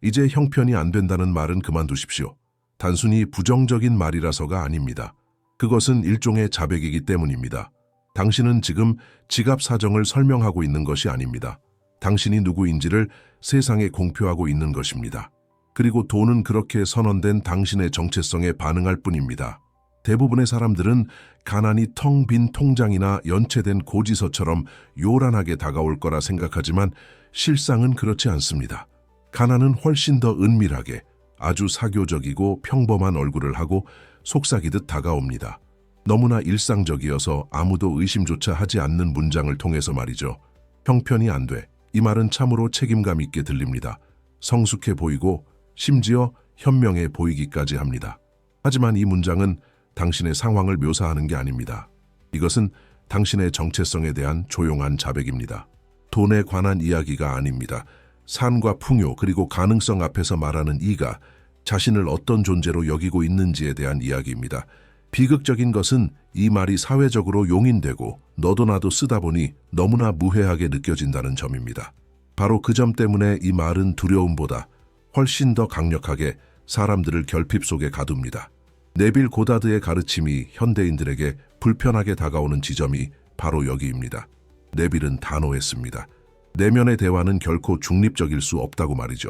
이제 형편이 안 된다는 말은 그만두십시오. 단순히 부정적인 말이라서가 아닙니다. 그것은 일종의 자백이기 때문입니다. 당신은 지금 지갑 사정을 설명하고 있는 것이 아닙니다. 당신이 누구인지를 세상에 공표하고 있는 것입니다. 그리고 돈은 그렇게 선언된 당신의 정체성에 반응할 뿐입니다. 대부분의 사람들은 가난이 텅 빈 통장이나 연체된 고지서처럼 요란하게 다가올 거라 생각하지만 실상은 그렇지 않습니다. 가난은 훨씬 더 은밀하게 아주 사교적이고 평범한 얼굴을 하고 속삭이듯 다가옵니다. 너무나 일상적이어서 아무도 의심조차 하지 않는 문장을 통해서 말이죠. 형편이 안 돼. 이 말은 참으로 책임감 있게 들립니다. 성숙해 보이고 심지어 현명해 보이기까지 합니다. 하지만 이 문장은 당신의 상황을 묘사하는 게 아닙니다. 이것은 당신의 정체성에 대한 조용한 자백입니다. 돈에 관한 이야기가 아닙니다. 산과 풍요 그리고 가능성 앞에서 말하는 이가 자신을 어떤 존재로 여기고 있는지에 대한 이야기입니다. 비극적인 것은 이 말이 사회적으로 용인되고 너도 나도 쓰다 보니 너무나 무해하게 느껴진다는 점입니다. 바로 그 점 때문에 이 말은 두려움보다 훨씬 더 강력하게 사람들을 결핍 속에 가둡니다. 네빌 고다드의 가르침이 현대인들에게 불편하게 다가오는 지점이 바로 여기입니다. 네빌은 단호했습니다. 내면의 대화는 결코 중립적일 수 없다고 말이죠.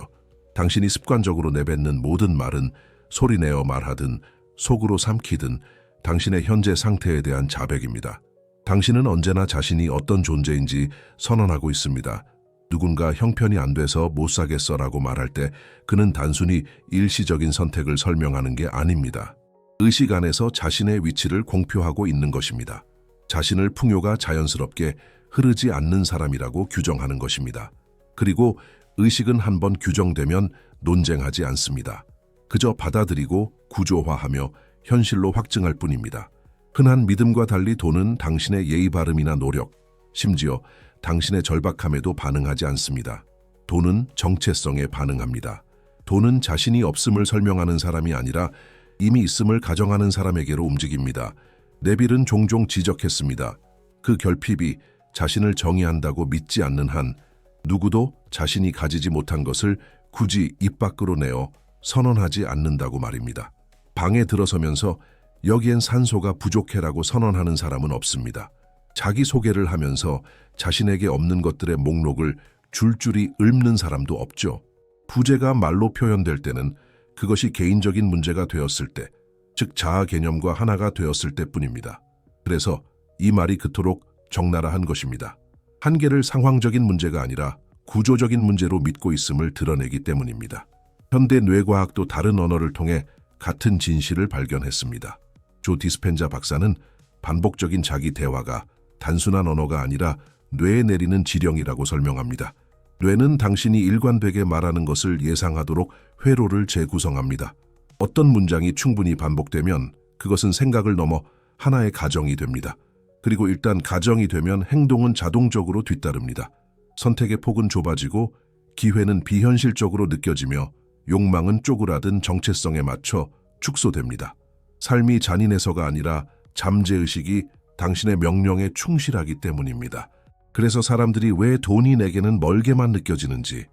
당신이 습관적으로 내뱉는 모든 말은 소리내어 말하든 속으로 삼키든 당신의 현재 상태에 대한 자백입니다. 당신은 언제나 자신이 어떤 존재인지 선언하고 있습니다. 누군가 형편이 안 돼서 못 사겠어라고 말할 때 그는 단순히 일시적인 선택을 설명하는 게 아닙니다. 의식 안에서 자신의 위치를 공표하고 있는 것입니다. 자신을 풍요가 자연스럽게 흐르지 않는 사람이라고 규정하는 것입니다. 그리고 의식은 한번 규정되면 논쟁하지 않습니다. 그저 받아들이고 구조화하며 현실로 확증할 뿐입니다. 흔한 믿음과 달리 돈은 당신의 예의 바름이나 노력, 심지어 당신의 절박함에도 반응하지 않습니다. 돈은 정체성에 반응합니다. 돈은 자신이 없음을 설명하는 사람이 아니라 이미 있음을 가정하는 사람에게로 움직입니다. 네빌은 종종 지적했습니다. 그 결핍이 자신을 정의한다고 믿지 않는 한 누구도 자신이 가지지 못한 것을 굳이 입 밖으로 내어 선언하지 않는다고 말입니다. 방에 들어서면서 여기엔 산소가 부족해라고 선언하는 사람은 없습니다. 자기소개를 하면서 자신에게 없는 것들의 목록을 줄줄이 읊는 사람도 없죠. 부재가 말로 표현될 때는 그것이 개인적인 문제가 되었을 때, 즉 자아 개념과 하나가 되었을 때뿐입니다. 그래서 이 말이 그토록 적나라한 것입니다. 한계를 상황적인 문제가 아니라 구조적인 문제로 믿고 있음을 드러내기 때문입니다. 현대 뇌과학도 다른 언어를 통해 같은 진실을 발견했습니다. 조 디스펜자 박사는 반복적인 자기 대화가 단순한 언어가 아니라 뇌에 내리는 지령이라고 설명합니다. 뇌는 당신이 일관되게 말하는 것을 예상하도록 회로를 재구성합니다. 어떤 문장이 충분히 반복되면 그것은 생각을 넘어 하나의 가정이 됩니다. 그리고 일단 가정이 되면 행동은 자동적으로 뒤따릅니다. 선택의 폭은 좁아지고 기회는 비현실적으로 느껴지며 욕망은 쪼그라든 정체성에 맞춰 축소됩니다. 삶이 잔인해서가 아니라 잠재의식이 당신의 명령에 충실하기 때문입니다. 그래서 사람들이 왜 돈이 내게는 멀게만 느껴지는지,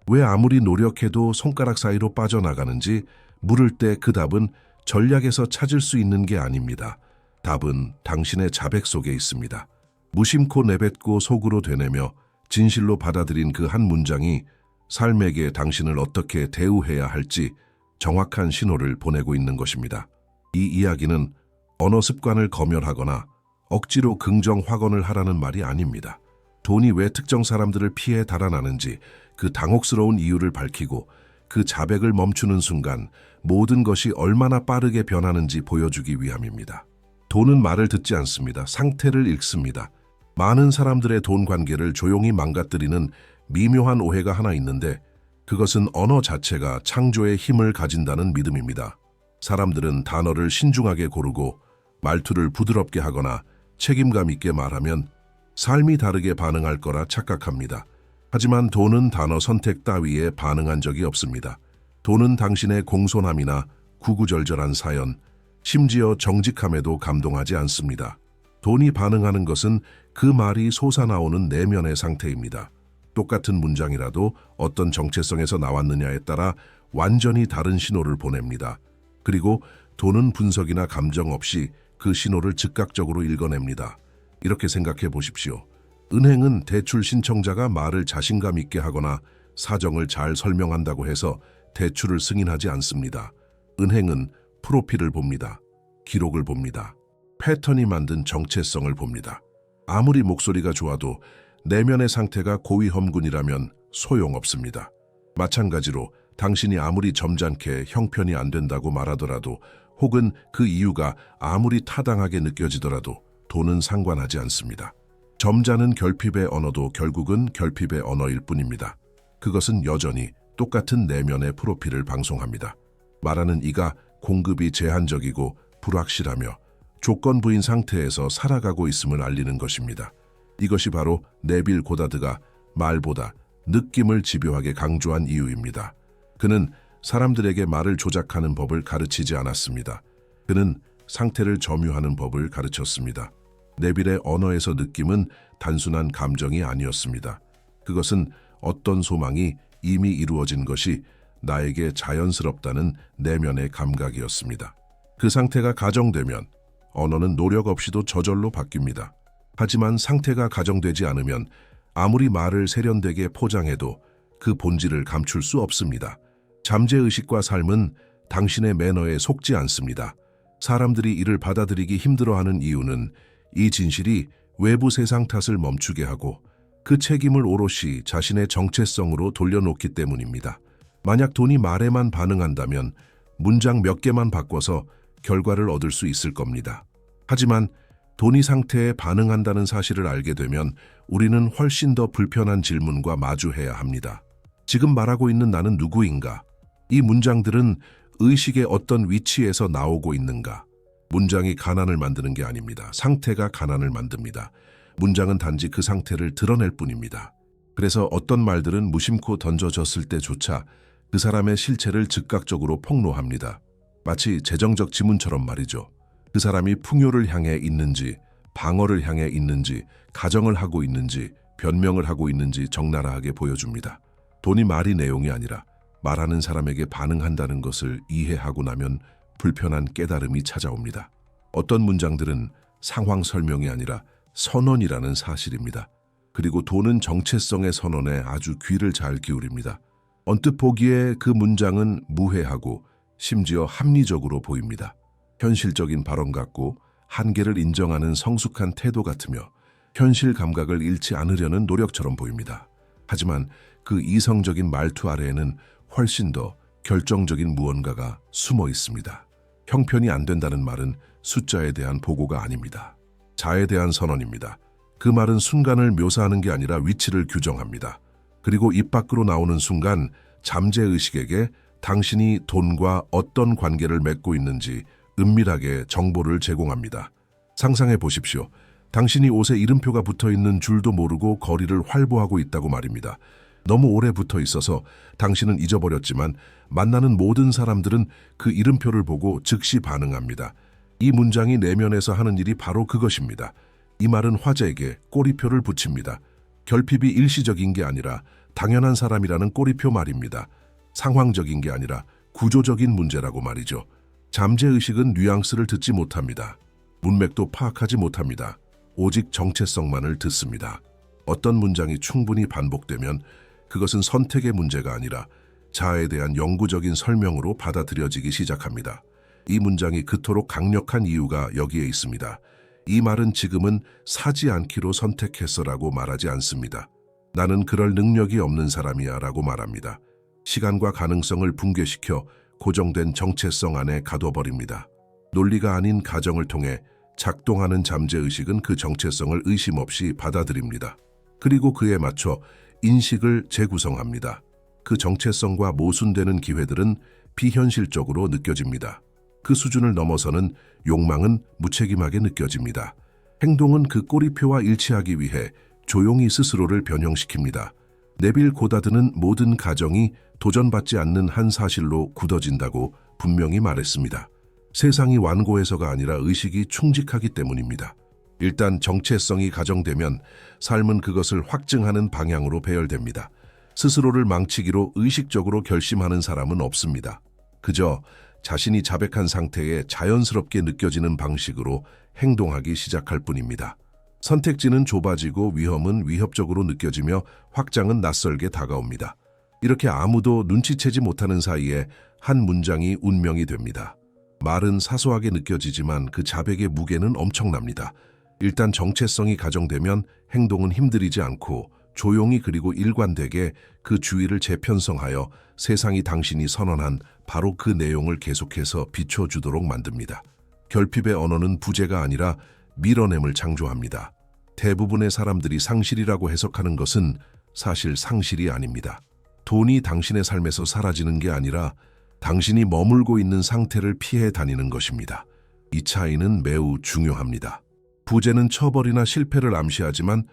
왜 아무리 노력해도 손가락 사이로 빠져나가는지 물을 때 그 답은 전략에서 찾을 수 있는 게 아닙니다. 답은 당신의 자백 속에 있습니다. 무심코 내뱉고 속으로 되뇌며 진실로 받아들인 그 한 문장이 삶에게 당신을 어떻게 대우해야 할지 정확한 신호를 보내고 있는 것입니다. 이 이야기는 언어 습관을 검열하거나 억지로 긍정 확언을 하라는 말이 아닙니다. 돈이 왜 특정 사람들을 피해 달아나는지 그 당혹스러운 이유를 밝히고 그 자백을 멈추는 순간 모든 것이 얼마나 빠르게 변하는지 보여주기 위함입니다. 돈은 말을 듣지 않습니다. 상태를 읽습니다. 많은 사람들의 돈 관계를 조용히 망가뜨리는 미묘한 오해가 하나 있는데 그것은 언어 자체가 창조의 힘을 가진다는 믿음입니다. 사람들은 단어를 신중하게 고르고 말투를 부드럽게 하거나 책임감 있게 말하면 삶이 다르게 반응할 거라 착각합니다. 하지만 돈은 단어 선택 따위에 반응한 적이 없습니다. 돈은 당신의 공손함이나 구구절절한 사연, 심지어 정직함에도 감동하지 않습니다. 돈이 반응하는 것은 그 말이 솟아나오는 내면의 상태입니다. 똑같은 문장이라도 어떤 정체성에서 나왔느냐에 따라 완전히 다른 신호를 보냅니다. 그리고 돈은 분석이나 감정 없이 그 신호를 즉각적으로 읽어냅니다. 이렇게 생각해 보십시오. 은행은 대출 신청자가 말을 자신감 있게 하거나 사정을 잘 설명한다고 해서 대출을 승인하지 않습니다. 은행은 프로필을 봅니다. 기록을 봅니다. 패턴이 만든 정체성을 봅니다. 아무리 목소리가 좋아도 내면의 상태가 고위험군이라면 소용없습니다. 마찬가지로 당신이 아무리 점잖게 형편이 안 된다고 말하더라도 혹은 그 이유가 아무리 타당하게 느껴지더라도 돈은 상관하지 않습니다. 점잖은 결핍의 언어도 결국은 결핍의 언어일 뿐입니다. 그것은 여전히 똑같은 내면의 프로필을 방송합니다. 말하는 이가 공급이 제한적이고 불확실하며 조건부인 상태에서 살아가고 있음을 알리는 것입니다. 이것이 바로 네빌 고다드가 말보다 느낌을 집요하게 강조한 이유입니다. 그는 사람들에게 말을 조작하는 법을 가르치지 않았습니다. 그는 상태를 점유하는 법을 가르쳤습니다. 네빌의 언어에서 느낌은 단순한 감정이 아니었습니다. 그것은 어떤 소망이 이미 이루어진 것이 나에게 자연스럽다는 내면의 감각이었습니다. 그 상태가 가정되면 언어는 노력 없이도 저절로 바뀝니다. 하지만 상태가 가정되지 않으면 아무리 말을 세련되게 포장해도 그 본질을 감출 수 없습니다. 잠재의식과 삶은 당신의 매너에 속지 않습니다. 사람들이 이를 받아들이기 힘들어하는 이유는 이 진실이 외부 세상 탓을 멈추게 하고 그 책임을 오롯이 자신의 정체성으로 돌려놓기 때문입니다. 만약 돈이 말에만 반응한다면 문장 몇 개만 바꿔서 결과를 얻을 수 있을 겁니다. 하지만 돈이 상태에 반응한다는 사실을 알게 되면 우리는 훨씬 더 불편한 질문과 마주해야 합니다. 지금 말하고 있는 나는 누구인가? 이 문장들은 의식의 어떤 위치에서 나오고 있는가? 문장이 가난을 만드는 게 아닙니다. 상태가 가난을 만듭니다. 문장은 단지 그 상태를 드러낼 뿐입니다. 그래서 어떤 말들은 무심코 던져졌을 때조차 그 사람의 실체를 즉각적으로 폭로합니다. 마치 재정적 지문처럼 말이죠. 그 사람이 풍요를 향해 있는지, 방어를 향해 있는지, 가정을 하고 있는지, 변명을 하고 있는지 적나라하게 보여줍니다. 돈이 말이 내용이 아니라 말하는 사람에게 반응한다는 것을 이해하고 나면 불편한 깨달음이 찾아옵니다. 어떤 문장들은 상황 설명이 아니라 선언이라는 사실입니다. 그리고 돈은 정체성의 선언에 아주 귀를 잘 기울입니다. 언뜻 보기에 그 문장은 무해하고 심지어 합리적으로 보입니다. 현실적인 발언 같고 한계를 인정하는 성숙한 태도 같으며 현실 감각을 잃지 않으려는 노력처럼 보입니다. 하지만 그 이성적인 말투 아래에는 훨씬 더 결정적인 무언가가 숨어 있습니다. 형편이 안 된다는 말은 숫자에 대한 보고가 아닙니다. 자에 대한 선언입니다. 그 말은 순간을 묘사하는 게 아니라 위치를 규정합니다. 그리고 입 밖으로 나오는 순간 잠재의식에게 당신이 돈과 어떤 관계를 맺고 있는지 은밀하게 정보를 제공합니다. 상상해 보십시오. 당신이 옷에 이름표가 붙어있는 줄도 모르고 거리를 활보하고 있다고 말입니다. 너무 오래 붙어 있어서 당신은 잊어버렸지만 만나는 모든 사람들은 그 이름표를 보고 즉시 반응합니다. 이 문장이 내면에서 하는 일이 바로 그것입니다. 이 말은 화제에게 꼬리표를 붙입니다. 결핍이 일시적인 게 아니라 당연한 사람이라는 꼬리표 말입니다. 상황적인 게 아니라 구조적인 문제라고 말이죠. 잠재의식은 뉘앙스를 듣지 못합니다. 문맥도 파악하지 못합니다. 오직 정체성만을 듣습니다. 어떤 문장이 충분히 반복되면 그것은 선택의 문제가 아니라 자아에 대한 영구적인 설명으로 받아들여지기 시작합니다. 이 문장이 그토록 강력한 이유가 여기에 있습니다. 이 말은 지금은 사지 않기로 선택했어라고 말하지 않습니다. 나는 그럴 능력이 없는 사람이야 라고 말합니다. 시간과 가능성을 붕괴시켜 고정된 정체성 안에 가둬버립니다. 논리가 아닌 가정을 통해 작동하는 잠재의식은 그 정체성을 의심 없이 받아들입니다. 그리고 그에 맞춰 인식을 재구성합니다. 그 정체성과 모순되는 기회들은 비현실적으로 느껴집니다. 그 수준을 넘어서는 욕망은 무책임하게 느껴집니다. 행동은 그 꼬리표와 일치하기 위해 조용히 스스로를 변형시킵니다. 네빌 고다드는 모든 가정이 도전받지 않는 한 사실로 굳어진다고 분명히 말했습니다. 세상이 완고해서가 아니라 의식이 충직하기 때문입니다. 일단 정체성이 가정되면 삶은 그것을 확증하는 방향으로 배열됩니다. 스스로를 망치기로 의식적으로 결심하는 사람은 없습니다. 그저 자신이 자백한 상태에 자연스럽게 느껴지는 방식으로 행동하기 시작할 뿐입니다. 선택지는 좁아지고 위험은 위협적으로 느껴지며 확장은 낯설게 다가옵니다. 이렇게 아무도 눈치채지 못하는 사이에 한 문장이 운명이 됩니다. 말은 사소하게 느껴지지만 그 자백의 무게는 엄청납니다. 일단 정체성이 가정되면 행동은 힘들이지 않고 조용히 그리고 일관되게 그 주의를 재편성하여 세상이 당신이 선언한 바로 그 내용을 계속해서 비춰주도록 만듭니다. 결핍의 언어는 부재가 아니라 밀어냄을 창조합니다. 대부분의 사람들이 상실이라고 해석하는 것은 사실 상실이 아닙니다. 돈이 당신의 삶에서 사라지는 게 아니라 당신이 머물고 있는 상태를 피해 다니는 것입니다. 이 차이는 매우 중요합니다. 부재는 처벌이나 실패를 암시하지만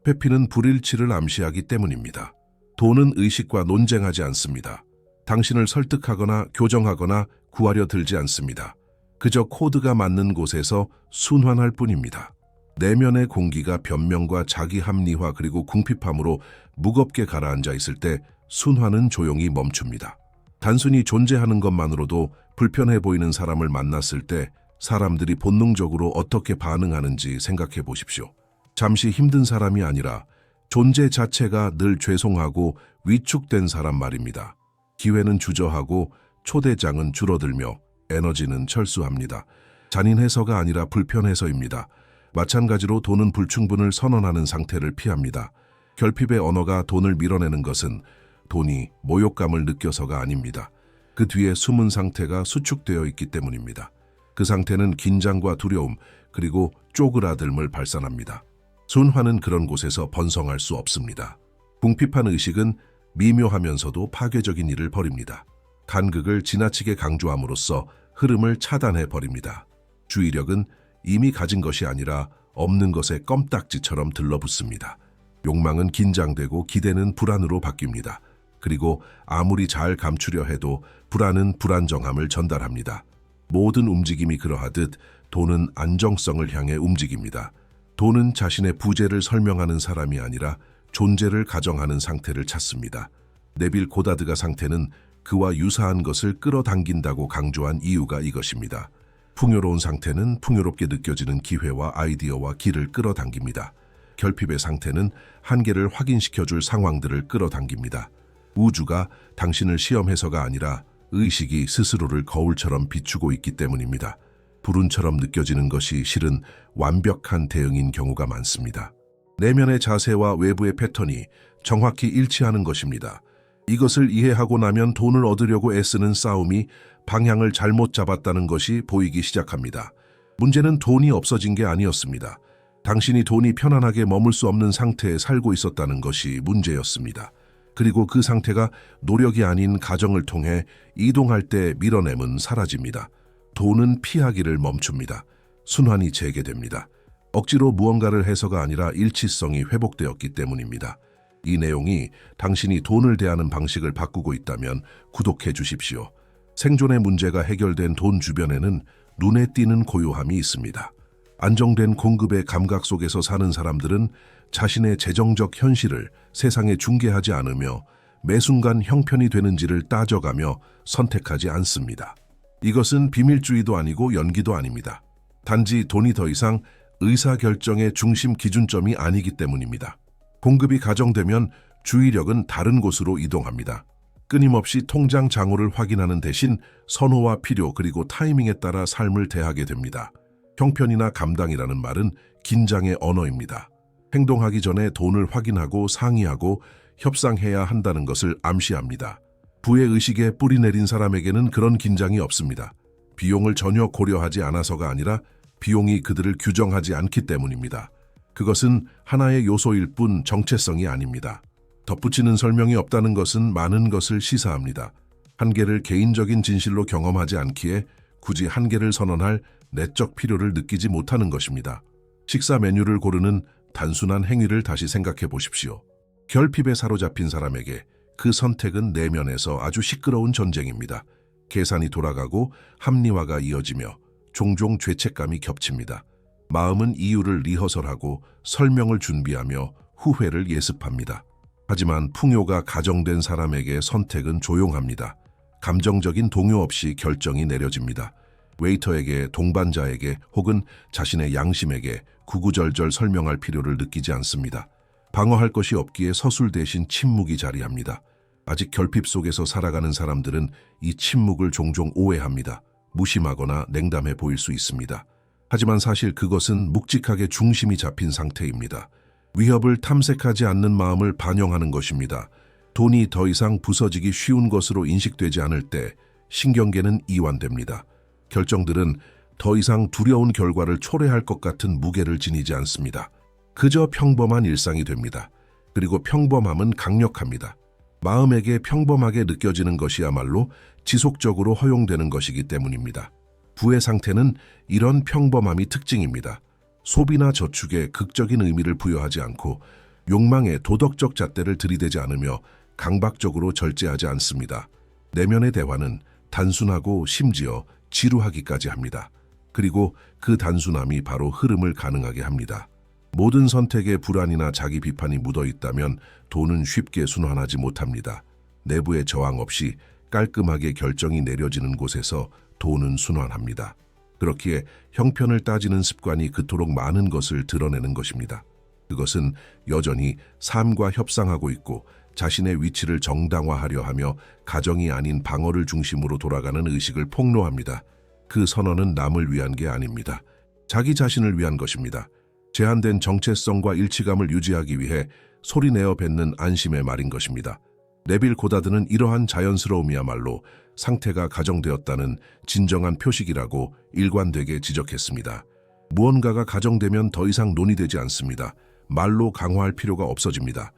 회피는 불일치를 암시하기 때문입니다. 돈은 의식과 논쟁하지 않습니다. 당신을 설득하거나 교정하거나 구하려 들지 않습니다. 그저 코드가 맞는 곳에서 순환할 뿐입니다. 내면의 공기가 변명과 자기 합리화 그리고 궁핍함으로 무겁게 가라앉아 있을 때 순환은 조용히 멈춥니다. 단순히 존재하는 것만으로도 불편해 보이는 사람을 만났을 때 사람들이 본능적으로 어떻게 반응하는지 생각해 보십시오. 잠시 힘든 사람이 아니라 존재 자체가 늘 죄송하고 위축된 사람 말입니다. 기회는 주저하고 초대장은 줄어들며 에너지는 철수합니다. 잔인해서가 아니라 불편해서입니다. 마찬가지로 돈은 불충분을 선언하는 상태를 피합니다. 결핍의 언어가 돈을 밀어내는 것은 돈이 모욕감을 느껴서가 아닙니다. 그 뒤에 숨은 상태가 수축되어 있기 때문입니다. 그 상태는 긴장과 두려움 그리고 쪼그라들음을 발산합니다. 순환은 그런 곳에서 번성할 수 없습니다. 궁핍한 의식은 미묘하면서도 파괴적인 일을 벌입니다. 간극을 지나치게 강조함으로써 흐름을 차단해 버립니다. 주의력은 이미 가진 것이 아니라 없는 것에 껌딱지처럼 들러붙습니다. 욕망은 긴장되고 기대는 불안으로 바뀝니다. 그리고 아무리 잘 감추려 해도 불안은 불안정함을 전달합니다. 모든 움직임이 그러하듯 돈은 안정성을 향해 움직입니다. 돈은 자신의 부재를 설명하는 사람이 아니라 존재를 가정하는 상태를 찾습니다. 네빌 고다드가 상태는 그와 유사한 것을 끌어당긴다고 강조한 이유가 이것입니다. 풍요로운 상태는 풍요롭게 느껴지는 기회와 아이디어와 길을 끌어당깁니다. 결핍의 상태는 한계를 확인시켜줄 상황들을 끌어당깁니다. 우주가 당신을 시험해서가 아니라 의식이 스스로를 거울처럼 비추고 있기 때문입니다. 불운처럼 느껴지는 것이 실은 완벽한 대응인 경우가 많습니다. 내면의 자세와 외부의 패턴이 정확히 일치하는 것입니다. 이것을 이해하고 나면 돈을 얻으려고 애쓰는 싸움이 방향을 잘못 잡았다는 것이 보이기 시작합니다. 문제는 돈이 없어진 게 아니었습니다. 당신이 돈이 편안하게 머물 수 없는 상태에 살고 있었다는 것이 문제였습니다. 그리고 그 상태가 노력이 아닌 가정을 통해 이동할 때 밀어내면 사라집니다. 돈은 피하기를 멈춥니다. 순환이 재개됩니다. 억지로 무언가를 해서가 아니라 일치성이 회복되었기 때문입니다. 이 내용이 당신이 돈을 대하는 방식을 바꾸고 있다면 구독해 주십시오. 생존의 문제가 해결된 돈 주변에는 눈에 띄는 고요함이 있습니다. 안정된 공급의 감각 속에서 사는 사람들은 자신의 재정적 현실을 세상에 중개하지 않으며 매 순간 형편이 되는지를 따져가며 선택하지 않습니다. 이것은 비밀주의도 아니고 연기도 아닙니다. 단지 돈이 더 이상 의사결정의 중심 기준점이 아니기 때문입니다. 공급이 가정되면 주의력은 다른 곳으로 이동합니다. 끊임없이 통장 잔고를 확인하는 대신 선호와 필요 그리고 타이밍에 따라 삶을 대하게 됩니다. 형편이나 감당이라는 말은 긴장의 언어입니다. 행동하기 전에 돈을 확인하고 상의하고 협상해야 한다는 것을 암시합니다. 부의 의식에 뿌리 내린 사람에게는 그런 긴장이 없습니다. 비용을 전혀 고려하지 않아서가 아니라 비용이 그들을 규정하지 않기 때문입니다. 그것은 하나의 요소일 뿐 정체성이 아닙니다. 덧붙이는 설명이 없다는 것은 많은 것을 시사합니다. 한계를 개인적인 진실로 경험하지 않기에 굳이 한계를 선언할 내적 필요를 느끼지 못하는 것입니다. 식사 메뉴를 고르는 단순한 행위를 다시 생각해 보십시오. 결핍에 사로잡힌 사람에게 그 선택은 내면에서 아주 시끄러운 전쟁입니다. 계산이 돌아가고 합리화가 이어지며 종종 죄책감이 겹칩니다. 마음은 이유를 리허설하고 설명을 준비하며 후회를 예습합니다. 하지만 풍요가 가정된 사람에게 선택은 조용합니다. 감정적인 동요 없이 결정이 내려집니다. 웨이터에게, 동반자에게 혹은 자신의 양심에게 구구절절 설명할 필요를 느끼지 않습니다. 방어할 것이 없기에 서술 대신 침묵이 자리합니다. 아직 결핍 속에서 살아가는 사람들은 이 침묵을 종종 오해합니다. 무심하거나 냉담해 보일 수 있습니다. 하지만 사실 그것은 묵직하게 중심이 잡힌 상태입니다. 위협을 탐색하지 않는 마음을 반영하는 것입니다. 돈이 더 이상 부서지기 쉬운 것으로 인식되지 않을 때 신경계는 이완됩니다. 결정들은 더 이상 두려운 결과를 초래할 것 같은 무게를 지니지 않습니다. 그저 평범한 일상이 됩니다. 그리고 평범함은 강력합니다. 마음에게 평범하게 느껴지는 것이야말로 지속적으로 허용되는 것이기 때문입니다. 부의 상태는 이런 평범함이 특징입니다. 소비나 저축에 극적인 의미를 부여하지 않고 욕망에 도덕적 잣대를 들이대지 않으며 강박적으로 절제하지 않습니다. 내면의 대화는 단순하고 심지어 지루하기까지 합니다. 그리고 그 단순함이 바로 흐름을 가능하게 합니다. 모든 선택에 불안이나 자기 비판이 묻어 있다면 돈은 쉽게 순환하지 못합니다. 내부의 저항 없이 깔끔하게 결정이 내려지는 곳에서 돈은 순환합니다. 그렇기에 형편을 따지는 습관이 그토록 많은 것을 드러내는 것입니다. 그것은 여전히 삶과 협상하고 있고 자신의 위치를 정당화하려 하며 가정이 아닌 방어를 중심으로 돌아가는 의식을 폭로합니다. 그 선언은 남을 위한 게 아닙니다. 자기 자신을 위한 것입니다. 제한된 정체성과 일치감을 유지하기 위해 소리내어 뱉는 안심의 말인 것입니다. 네빌 고다드는 이러한 자연스러움이야말로 상태가 가정되었다는 진정한 표식이라고 일관되게 지적했습니다. 무언가가 가정되면 더 이상 논의되지 않습니다. 말로 강화할 필요가 없어집니다.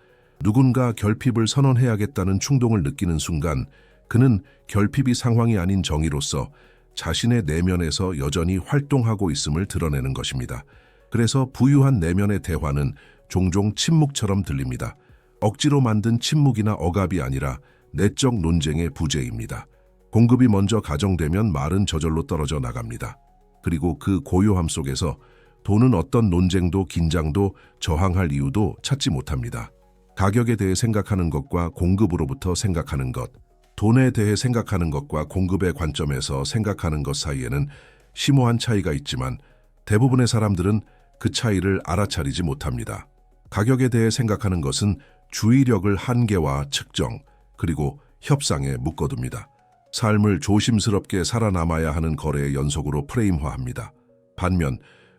누군가 결핍을 선언해야겠다는 충동을 느끼는 순간 그는 결핍이 상황이 아닌 정의로서 자신의 내면에서 여전히 활동하고 있음을 드러내는 것입니다. 그래서 부유한 내면의 대화는 종종 침묵처럼 들립니다. 억지로 만든 침묵이나 억압이 아니라 내적 논쟁의 부재입니다. 공급이 먼저 가정되면 말은 저절로 떨어져 나갑니다. 그리고 그 고요함 속에서 돈은 어떤 논쟁도 긴장도 저항할 이유도 찾지 못합니다. 가격에 대해 생각하는 것과 공급으로부터 생각하는 것, 돈에 대해 생각하는 것과 공급의 관점에서 생각하는 것 사이에는 심오한 차이가 있지만 대부분의 사람들은 그 차이를 알아차리지 못합니다. 가격에 대해 생각하는 것은 주의력을 한계와 측정, 그리고 협상에 묶어둡니다. 삶을 조심스럽게 살아남아야 하는 거래의 연속으로 프레임화합니다. 반면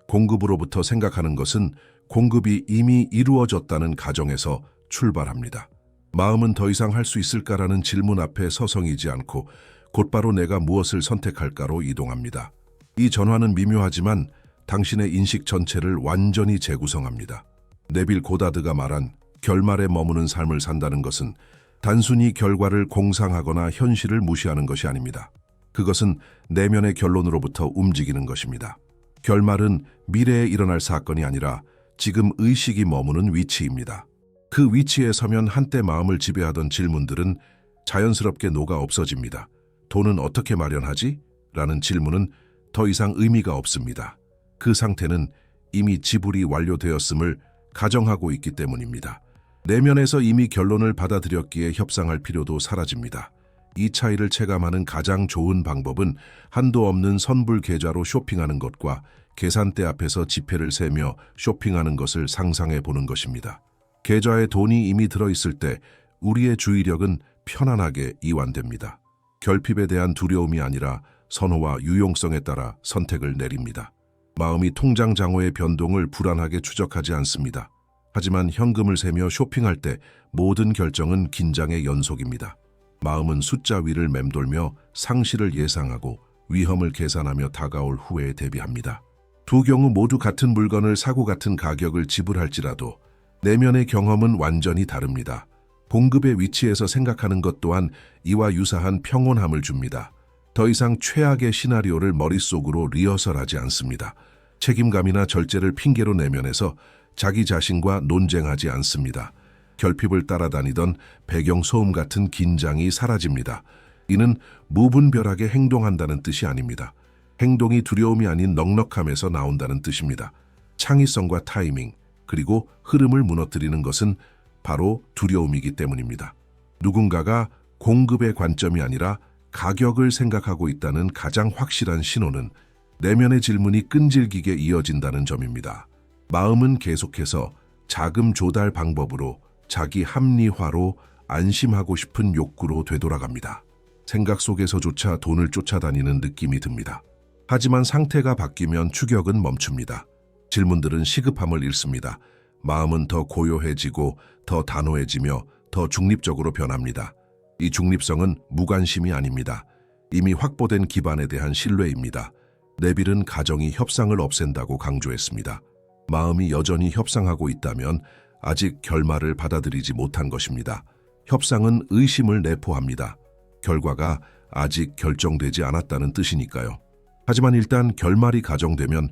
공급으로부터 생각하는 것은 공급이 이미 이루어졌다는 가정에서 출발합니다. 마음은 더 이상 할 수 있을까라는 질문 앞에 서성이지 않고 곧바로 내가 무엇을 선택할까로 이동합니다. 이 전환은 미묘하지만 당신의 인식 전체를 완전히 재구성합니다. 네빌 고다드가 말한 결말에 머무는 삶을 산다는 것은 단순히 결과를 공상하거나 현실을 무시하는 것이 아닙니다. 그것은 내면의 결론으로부터 움직이는 것입니다. 결말은 미래에 일어날 사건이 아니라 지금 의식이 머무는 위치입니다. 그 위치에 서면 한때 마음을 지배하던 질문들은 자연스럽게 녹아 없어집니다. 돈은 어떻게 마련하지? 라는 질문은 더 이상 의미가 없습니다. 그 상태는 이미 지불이 완료되었음을 가정하고 있기 때문입니다. 내면에서 이미 결론을 받아들였기에 협상할 필요도 사라집니다. 이 차이를 체감하는 가장 좋은 방법은 한도 없는 선불 계좌로 쇼핑하는 것과 계산대 앞에서 지폐를 세며 쇼핑하는 것을 상상해 보는 것입니다. 계좌에 돈이 이미 들어있을 때 우리의 주의력은 편안하게 이완됩니다. 결핍에 대한 두려움이 아니라 선호와 유용성에 따라 선택을 내립니다. 마음이 통장 잔고의 변동을 불안하게 추적하지 않습니다. 하지만 현금을 세며 쇼핑할 때 모든 결정은 긴장의 연속입니다. 마음은 숫자 위를 맴돌며 상실을 예상하고 위험을 계산하며 다가올 후회에 대비합니다. 두 경우 모두 같은 물건을 사고 같은 가격을 지불할지라도 내면의 경험은 완전히 다릅니다. 공급의 위치에서 생각하는 것 또한 이와 유사한 평온함을 줍니다. 더 이상 최악의 시나리오를 머릿속으로 리허설하지 않습니다. 책임감이나 절제를 핑계로 내면에서 자기 자신과 논쟁하지 않습니다. 결핍을 따라다니던 배경소음 같은 긴장이 사라집니다. 이는 무분별하게 행동한다는 뜻이 아닙니다. 행동이 두려움이 아닌 넉넉함에서 나온다는 뜻입니다. 창의성과 타이밍, 그리고 흐름을 무너뜨리는 것은 바로 두려움이기 때문입니다. 누군가가 공급의 관점이 아니라 가격을 생각하고 있다는 가장 확실한 신호는 내면의 질문이 끈질기게 이어진다는 점입니다. 마음은 계속해서 자금 조달 방법으로, 자기 합리화로, 안심하고 싶은 욕구로 되돌아갑니다. 생각 속에서조차 돈을 쫓아다니는 느낌이 듭니다. 하지만 상태가 바뀌면 추격은 멈춥니다. 질문들은 시급함을 잃습니다. 마음은 더 고요해지고 더 단호해지며 더 중립적으로 변합니다. 이 중립성은 무관심이 아닙니다. 이미 확보된 기반에 대한 신뢰입니다. 네빌은 가정이 협상을 없앤다고 강조했습니다. 마음이 여전히 협상하고 있다면 아직 결말을 받아들이지 못한 것입니다. 협상은 의심을 내포합니다. 결과가 아직 결정되지 않았다는 뜻이니까요. 하지만 일단 결말이 가정되면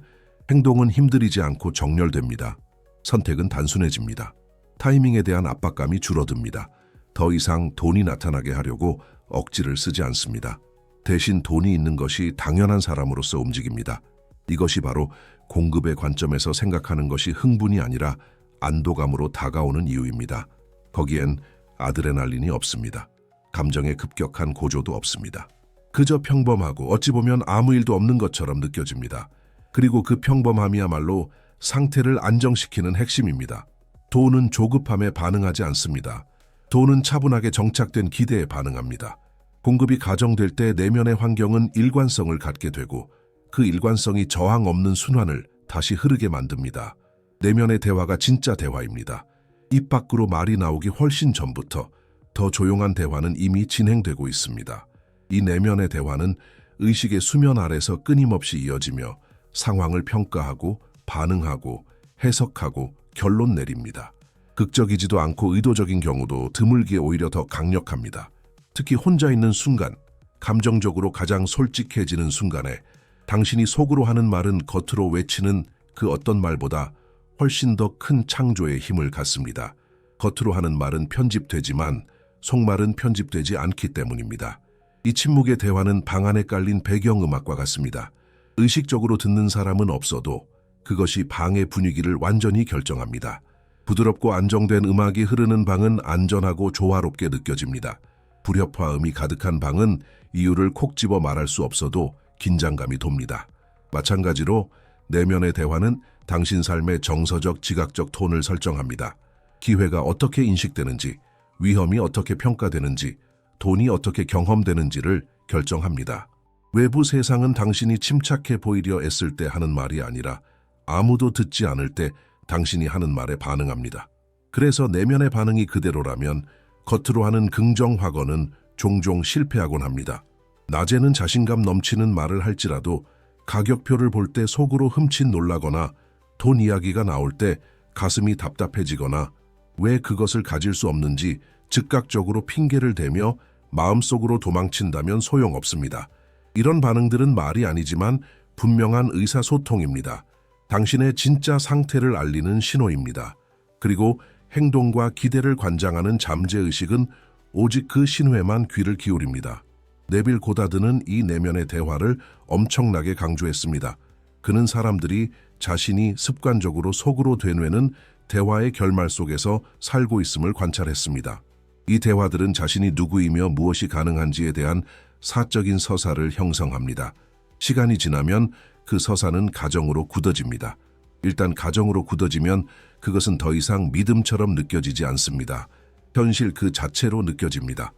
행동은 힘들이지 않고 정렬됩니다. 선택은 단순해집니다. 타이밍에 대한 압박감이 줄어듭니다. 더 이상 돈이 나타나게 하려고 억지를 쓰지 않습니다. 대신 돈이 있는 것이 당연한 사람으로서 움직입니다. 이것이 바로 공급의 관점에서 생각하는 것이 흥분이 아니라 안도감으로 다가오는 이유입니다. 거기엔 아드레날린이 없습니다. 감정의 급격한 고조도 없습니다. 그저 평범하고 어찌 보면 아무 일도 없는 것처럼 느껴집니다. 그리고 그 평범함이야말로 상태를 안정시키는 핵심입니다. 돈은 조급함에 반응하지 않습니다. 돈은 차분하게 정착된 기대에 반응합니다. 공급이 가정될 때 내면의 환경은 일관성을 갖게 되고 그 일관성이 저항 없는 순환을 다시 흐르게 만듭니다. 내면의 대화가 진짜 대화입니다. 입 밖으로 말이 나오기 훨씬 전부터 더 조용한 대화는 이미 진행되고 있습니다. 이 내면의 대화는 의식의 수면 아래서 끊임없이 이어지며 상황을 평가하고 반응하고 해석하고 결론 내립니다. 극적이지도 않고 의도적인 경우도 드물게 오히려 더 강력합니다. 특히 혼자 있는 순간, 감정적으로 가장 솔직해지는 순간에 당신이 속으로 하는 말은 겉으로 외치는 그 어떤 말보다 훨씬 더 큰 창조의 힘을 갖습니다. 겉으로 하는 말은 편집되지만 속말은 편집되지 않기 때문입니다. 이 침묵의 대화는 방 안에 깔린 배경음악과 같습니다. 의식적으로 듣는 사람은 없어도 그것이 방의 분위기를 완전히 결정합니다. 부드럽고 안정된 음악이 흐르는 방은 안전하고 조화롭게 느껴집니다. 불협화음이 가득한 방은 이유를 콕 집어 말할 수 없어도 긴장감이 돕니다. 마찬가지로 내면의 대화는 당신 삶의 정서적, 지각적 톤을 설정합니다. 기회가 어떻게 인식되는지, 위험이 어떻게 평가되는지, 돈이 어떻게 경험되는지를 결정합니다. 외부 세상은 당신이 침착해 보이려 애쓸 때 하는 말이 아니라 아무도 듣지 않을 때 당신이 하는 말에 반응합니다. 그래서 내면의 반응이 그대로라면 겉으로 하는 긍정 확언은 종종 실패하곤 합니다. 낮에는 자신감 넘치는 말을 할지라도 가격표를 볼 때 속으로 흠칫 놀라거나 돈 이야기가 나올 때 가슴이 답답해지거나 왜 그것을 가질 수 없는지 즉각적으로 핑계를 대며 마음속으로 도망친다면 소용없습니다. 이런 반응들은 말이 아니지만 분명한 의사소통입니다. 당신의 진짜 상태를 알리는 신호입니다. 그리고 행동과 기대를 관장하는 잠재의식은 오직 그 신호에만 귀를 기울입니다. 네빌 고다드는 이 내면의 대화를 엄청나게 강조했습니다. 그는 사람들이 자신이 습관적으로 속으로 되뇌는 대화의 결말 속에서 살고 있음을 관찰했습니다. 이 대화들은 자신이 누구이며 무엇이 가능한지에 대한 사적인 서사를 형성합니다. 시간이 지나면 그 서사는 가정으로 굳어집니다. 일단 가정으로 굳어지면 그것은 더 이상 믿음처럼 느껴지지 않습니다. 현실 그 자체로 느껴집니다.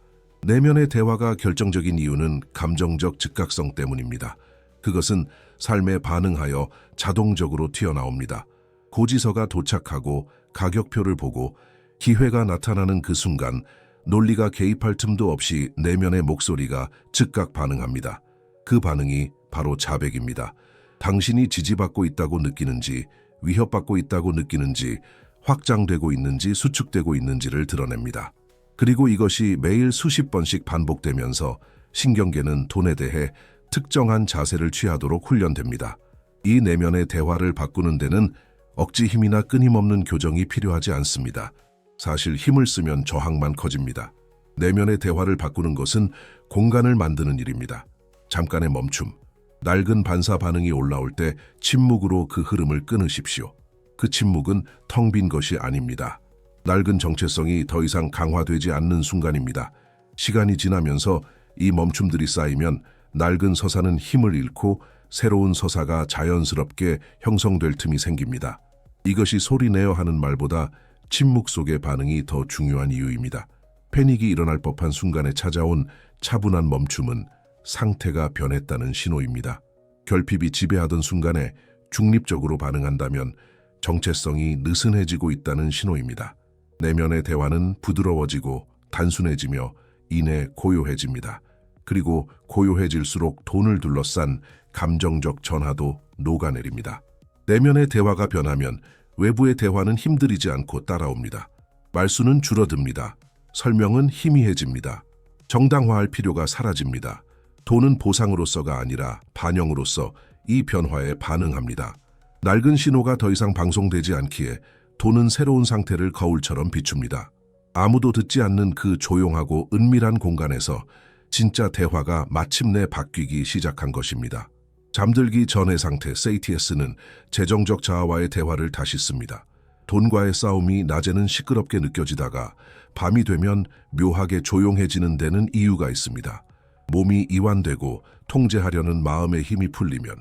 내면의 대화가 결정적인 이유는 감정적 즉각성 때문입니다. 그것은 삶에 반응하여 자동적으로 튀어나옵니다. 고지서가 도착하고 가격표를 보고 기회가 나타나는 그 순간 논리가 개입할 틈도 없이 내면의 목소리가 즉각 반응합니다. 그 반응이 바로 자백입니다. 당신이 지지받고 있다고 느끼는지, 위협받고 있다고 느끼는지, 확장되고 있는지 수축되고 있는지를 드러냅니다. 그리고 이것이 매일 수십 번씩 반복되면서 신경계는 돈에 대해 특정한 자세를 취하도록 훈련됩니다. 이 내면의 대화를 바꾸는 데는 억지 힘이나 끊임없는 교정이 필요하지 않습니다. 사실 힘을 쓰면 저항만 커집니다. 내면의 대화를 바꾸는 것은 공간을 만드는 일입니다. 잠깐의 멈춤, 낡은 반사 반응이 올라올 때 침묵으로 그 흐름을 끊으십시오. 그 침묵은 텅 빈 것이 아닙니다. 낡은 정체성이 더 이상 강화되지 않는 순간입니다. 시간이 지나면서 이 멈춤들이 쌓이면 낡은 서사는 힘을 잃고 새로운 서사가 자연스럽게 형성될 틈이 생깁니다. 이것이 소리내어 하는 말보다 침묵 속의 반응이 더 중요한 이유입니다. 패닉이 일어날 법한 순간에 찾아온 차분한 멈춤은 상태가 변했다는 신호입니다. 결핍이 지배하던 순간에 중립적으로 반응한다면 정체성이 느슨해지고 있다는 신호입니다. 내면의 대화는 부드러워지고 단순해지며 이내 고요해집니다. 그리고 고요해질수록 돈을 둘러싼 감정적 전하도 녹아내립니다. 내면의 대화가 변하면 외부의 대화는 힘들이지 않고 따라옵니다. 말수는 줄어듭니다. 설명은 희미해집니다. 정당화할 필요가 사라집니다. 돈은 보상으로서가 아니라 반영으로서 이 변화에 반응합니다. 낡은 신호가 더 이상 방송되지 않기에 돈은 새로운 상태를 거울처럼 비춥니다. 아무도 듣지 않는 그 조용하고 은밀한 공간에서 진짜 대화가 마침내 바뀌기 시작한 것입니다. 잠들기 전의 상태 세이티에스는 재정적 자아와의 대화를 다시 씁니다. 돈과의 싸움이 낮에는 시끄럽게 느껴지다가 밤이 되면 묘하게 조용해지는 데는 이유가 있습니다. 몸이 이완되고 통제하려는 마음의 힘이 풀리면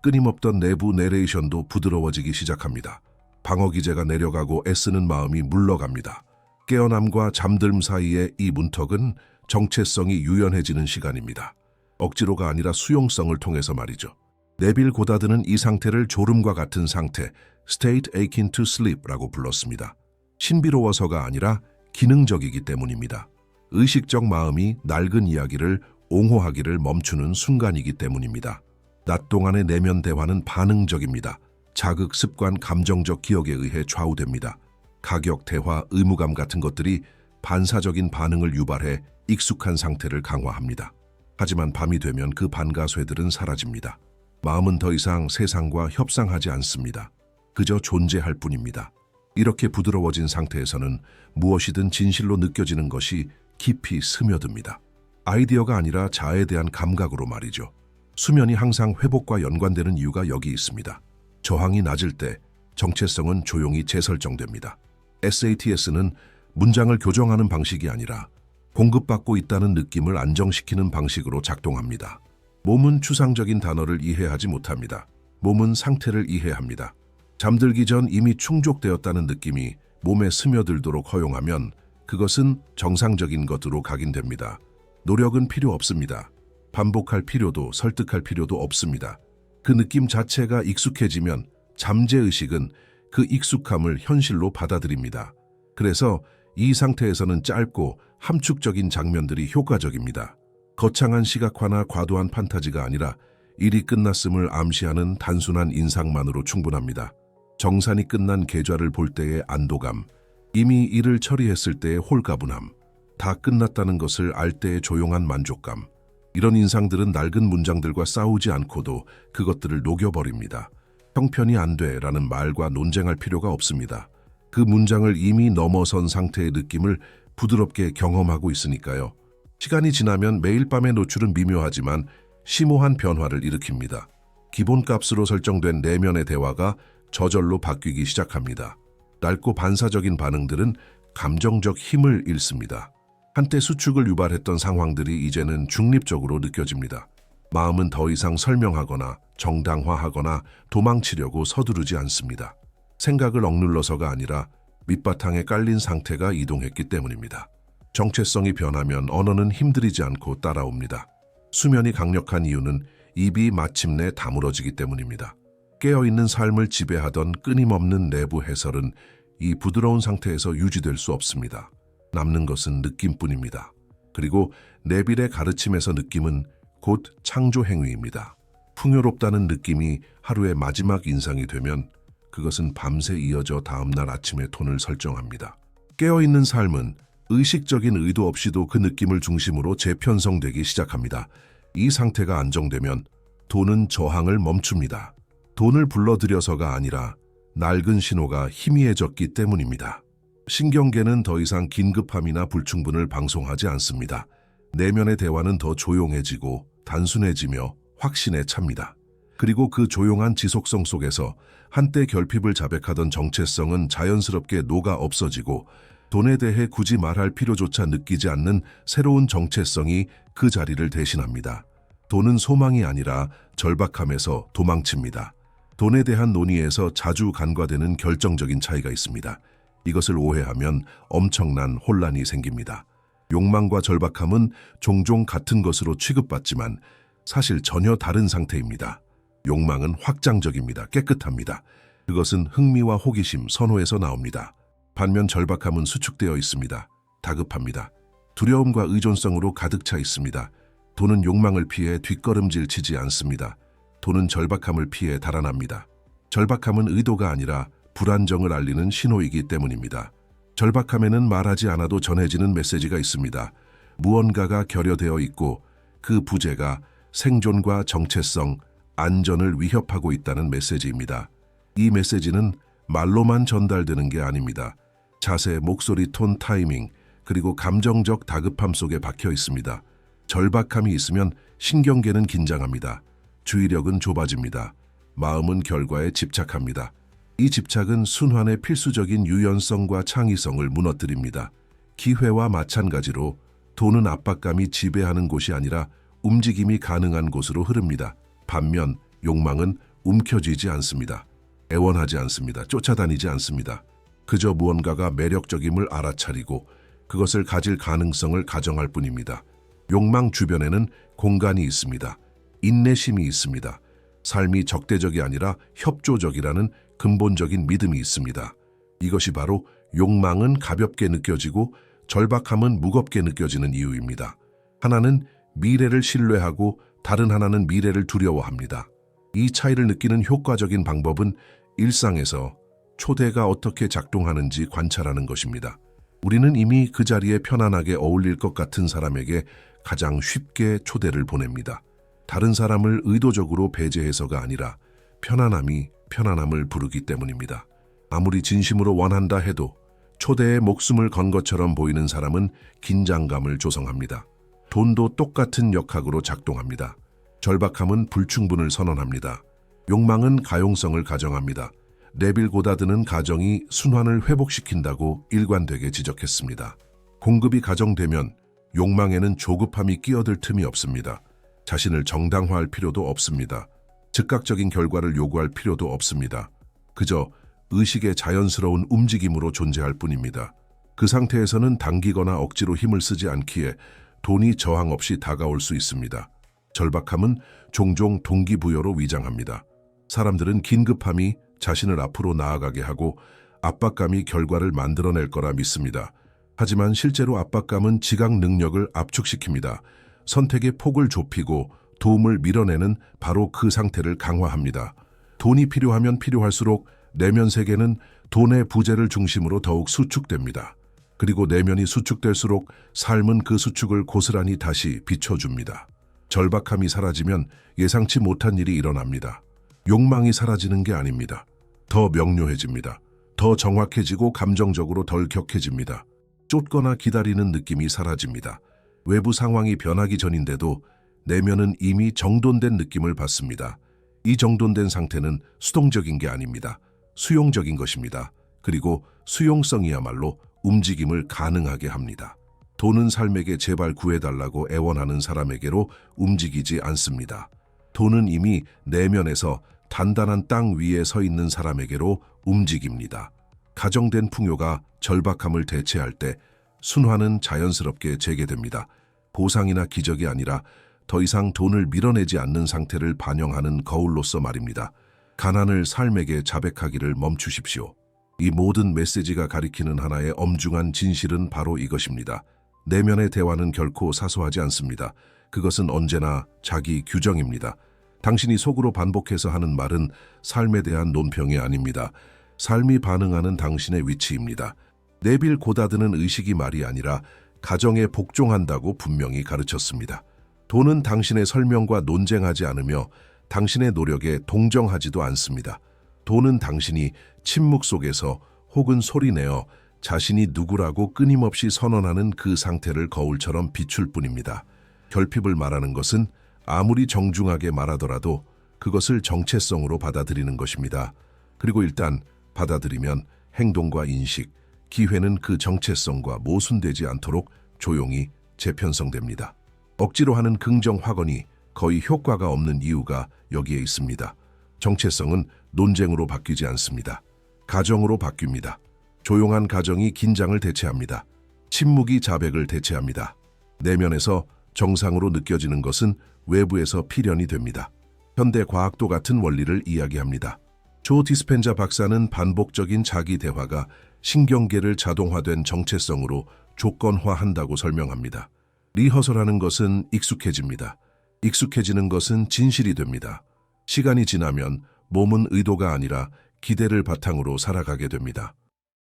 끊임없던 내부 내레이션도 부드러워지기 시작합니다. 방어 기제가 내려가고 애쓰는 마음이 물러갑니다. 깨어남과 잠들음 사이의 이 문턱은 정체성이 유연해지는 시간입니다. 억지로가 아니라 수용성을 통해서 말이죠. 네빌 고다드는 이 상태를 졸음과 같은 상태, state akin to sleep라고 불렀습니다. 신비로워서가 아니라 기능적이기 때문입니다. 의식적 마음이 낡은 이야기를 옹호하기를 멈추는 순간이기 때문입니다. 낮 동안의 내면 대화는 반응적입니다. 자극, 습관, 감정적 기억에 의해 좌우됩니다. 가격, 대화, 의무감 같은 것들이 반사적인 반응을 유발해 익숙한 상태를 강화합니다. 하지만 밤이 되면 그 반가쇠들은 사라집니다. 마음은 더 이상 세상과 협상하지 않습니다. 그저 존재할 뿐입니다. 이렇게 부드러워진 상태에서는 무엇이든 진실로 느껴지는 것이 깊이 스며듭니다. 아이디어가 아니라 자아에 대한 감각으로 말이죠. 수면이 항상 회복과 연관되는 이유가 여기 있습니다. 저항이 낮을 때 정체성은 조용히 재설정됩니다. SATS는 문장을 교정하는 방식이 아니라 공급받고 있다는 느낌을 안정시키는 방식으로 작동합니다. 몸은 추상적인 단어를 이해하지 못합니다. 몸은 상태를 이해합니다. 잠들기 전 이미 충족되었다는 느낌이 몸에 스며들도록 허용하면 그것은 정상적인 것으로 각인됩니다. 노력은 필요 없습니다. 반복할 필요도 설득할 필요도 없습니다. 그 느낌 자체가 익숙해지면 잠재의식은 그 익숙함을 현실로 받아들입니다. 그래서 이 상태에서는 짧고 함축적인 장면들이 효과적입니다. 거창한 시각화나 과도한 판타지가 아니라 일이 끝났음을 암시하는 단순한 인상만으로 충분합니다. 정산이 끝난 계좌를 볼 때의 안도감, 이미 일을 처리했을 때의 홀가분함, 다 끝났다는 것을 알 때의 조용한 만족감, 이런 인상들은 낡은 문장들과 싸우지 않고도 그것들을 녹여버립니다. 형편이 안 돼라는 말과 논쟁할 필요가 없습니다. 그 문장을 이미 넘어선 상태의 느낌을 부드럽게 경험하고 있으니까요. 시간이 지나면 매일 밤의 노출은 미묘하지만 심오한 변화를 일으킵니다. 기본값으로 설정된 내면의 대화가 저절로 바뀌기 시작합니다. 낡고 반사적인 반응들은 감정적 힘을 잃습니다. 한때 수축을 유발했던 상황들이 이제는 중립적으로 느껴집니다. 마음은 더 이상 설명하거나 정당화하거나 도망치려고 서두르지 않습니다. 생각을 억눌러서가 아니라 밑바탕에 깔린 상태가 이동했기 때문입니다. 정체성이 변하면 언어는 힘들이지 않고 따라옵니다. 수면이 강력한 이유는 입이 마침내 다물어지기 때문입니다. 깨어있는 삶을 지배하던 끊임없는 내부 해설은 이 부드러운 상태에서 유지될 수 없습니다. 남는 것은 느낌뿐입니다. 그리고 네빌의 가르침에서 느낌은 곧 창조 행위입니다. 풍요롭다는 느낌이 하루의 마지막 인상이 되면 그것은 밤새 이어져 다음날 아침의 톤을 설정합니다. 깨어있는 삶은 의식적인 의도 없이도 그 느낌을 중심으로 재편성되기 시작합니다. 이 상태가 안정되면 돈은 저항을 멈춥니다. 돈을 불러들여서가 아니라 낡은 신호가 희미해졌기 때문입니다. 신경계는 더 이상 긴급함이나 불충분을 방송하지 않습니다. 내면의 대화는 더 조용해지고 단순해지며 확신에 찹니다. 그리고 그 조용한 지속성 속에서 한때 결핍을 자백하던 정체성은 자연스럽게 녹아 없어지고 돈에 대해 굳이 말할 필요조차 느끼지 않는 새로운 정체성이 그 자리를 대신합니다. 돈은 소망이 아니라 절박함에서 도망칩니다. 돈에 대한 논의에서 자주 간과되는 결정적인 차이가 있습니다. 이것을 오해하면 엄청난 혼란이 생깁니다. 욕망과 절박함은 종종 같은 것으로 취급받지만 사실 전혀 다른 상태입니다. 욕망은 확장적입니다. 깨끗합니다. 그것은 흥미와 호기심, 선호에서 나옵니다. 반면 절박함은 수축되어 있습니다. 다급합니다. 두려움과 의존성으로 가득 차 있습니다. 돈은 욕망을 피해 뒷걸음질 치지 않습니다. 돈은 절박함을 피해 달아납니다. 절박함은 의도가 아니라 불안정을 알리는 신호이기 때문입니다. 절박함에는 말하지 않아도 전해지는 메시지가 있습니다. 무언가가 결여되어 있고 그 부재가 생존과 정체성, 안전을 위협하고 있다는 메시지입니다. 이 메시지는 말로만 전달되는 게 아닙니다. 자세, 목소리, 톤, 타이밍, 그리고 감정적 다급함 속에 박혀 있습니다. 절박함이 있으면 신경계는 긴장합니다. 주의력은 좁아집니다. 마음은 결과에 집착합니다. 이 집착은 순환의 필수적인 유연성과 창의성을 무너뜨립니다. 기회와 마찬가지로 돈은 압박감이 지배하는 곳이 아니라 움직임이 가능한 곳으로 흐릅니다. 반면 욕망은 움켜쥐지 않습니다. 애원하지 않습니다. 쫓아다니지 않습니다. 그저 무언가가 매력적임을 알아차리고 그것을 가질 가능성을 가정할 뿐입니다. 욕망 주변에는 공간이 있습니다. 인내심이 있습니다. 삶이 적대적이 아니라 협조적이라는 근본적인 믿음이 있습니다. 이것이 바로 욕망은 가볍게 느껴지고 절박함은 무겁게 느껴지는 이유입니다. 하나는 미래를 신뢰하고 다른 하나는 미래를 두려워합니다. 이 차이를 느끼는 효과적인 방법은 일상에서 초대가 어떻게 작동하는지 관찰하는 것입니다. 우리는 이미 그 자리에 편안하게 어울릴 것 같은 사람에게 가장 쉽게 초대를 보냅니다. 다른 사람을 의도적으로 배제해서가 아니라 편안함이 편안함을 부르기 때문입니다. 아무리 진심으로 원한다 해도 초대에 목숨을 건 것처럼 보이는 사람은 긴장감을 조성합니다. 돈도 똑같은 역학으로 작동합니다. 절박함은 불충분을 선언합니다. 욕망은 가용성을 가정합니다. 네빌 고다드는 가정이 순환을 회복시킨다고 일관되게 지적했습니다. 공급이 가정되면 욕망에는 조급함이 끼어들 틈이 없습니다. 자신을 정당화할 필요도 없습니다. 즉각적인 결과를 요구할 필요도 없습니다. 그저 의식의 자연스러운 움직임으로 존재할 뿐입니다. 그 상태에서는 당기거나 억지로 힘을 쓰지 않기에 돈이 저항 없이 다가올 수 있습니다. 절박함은 종종 동기부여로 위장합니다. 사람들은 긴급함이 자신을 앞으로 나아가게 하고 압박감이 결과를 만들어낼 거라 믿습니다. 하지만 실제로 압박감은 지각 능력을 압축시킵니다. 선택의 폭을 좁히고 도움을 밀어내는 바로 그 상태를 강화합니다. 돈이 필요하면 필요할수록 내면 세계는 돈의 부재를 중심으로 더욱 수축됩니다. 그리고 내면이 수축될수록 삶은 그 수축을 고스란히 다시 비춰줍니다. 절박함이 사라지면 예상치 못한 일이 일어납니다. 욕망이 사라지는 게 아닙니다. 더 명료해집니다. 더 정확해지고 감정적으로 덜 격해집니다. 쫓거나 기다리는 느낌이 사라집니다. 외부 상황이 변하기 전인데도 내면은 이미 정돈된 느낌을 받습니다. 이 정돈된 상태는 수동적인 게 아닙니다. 수용적인 것입니다. 그리고 수용성이야말로 움직임을 가능하게 합니다. 돈은 삶에게 제발 구해달라고 애원하는 사람에게로 움직이지 않습니다. 돈은 이미 내면에서 단단한 땅 위에 서 있는 사람에게로 움직입니다. 가정된 풍요가 절박함을 대체할 때 순환은 자연스럽게 재개됩니다. 보상이나 기적이 아니라 더 이상 돈을 밀어내지 않는 상태를 반영하는 거울로서 말입니다. 가난을 삶에게 자백하기를 멈추십시오. 이 모든 메시지가 가리키는 하나의 엄중한 진실은 바로 이것입니다. 내면의 대화는 결코 사소하지 않습니다. 그것은 언제나 자기 규정입니다. 당신이 속으로 반복해서 하는 말은 삶에 대한 논평이 아닙니다. 삶이 반응하는 당신의 위치입니다. 네빌 고다드는 의식이 말이 아니라 가정에 복종한다고 분명히 가르쳤습니다. 돈은 당신의 설명과 논쟁하지 않으며 당신의 노력에 동정하지도 않습니다. 돈은 당신이 침묵 속에서 혹은 소리내어 자신이 누구라고 끊임없이 선언하는 그 상태를 거울처럼 비출 뿐입니다. 결핍을 말하는 것은 아무리 정중하게 말하더라도 그것을 정체성으로 받아들이는 것입니다. 그리고 일단 받아들이면 행동과 인식, 기회는 그 정체성과 모순되지 않도록 조용히 재편성됩니다. 억지로 하는 긍정 확언이 거의 효과가 없는 이유가 여기에 있습니다. 정체성은 논쟁으로 바뀌지 않습니다. 가정으로 바뀝니다. 조용한 가정이 긴장을 대체합니다. 침묵이 자백을 대체합니다. 내면에서 정상으로 느껴지는 것은 외부에서 필연이 됩니다. 현대 과학도 같은 원리를 이야기합니다. 조 디스펜자 박사는 반복적인 자기 대화가 신경계를 자동화된 정체성으로 조건화한다고 설명합니다. 리허설하는 것은 익숙해집니다. 익숙해지는 것은 진실이 됩니다. 시간이 지나면 몸은 의도가 아니라 기대를 바탕으로 살아가게 됩니다.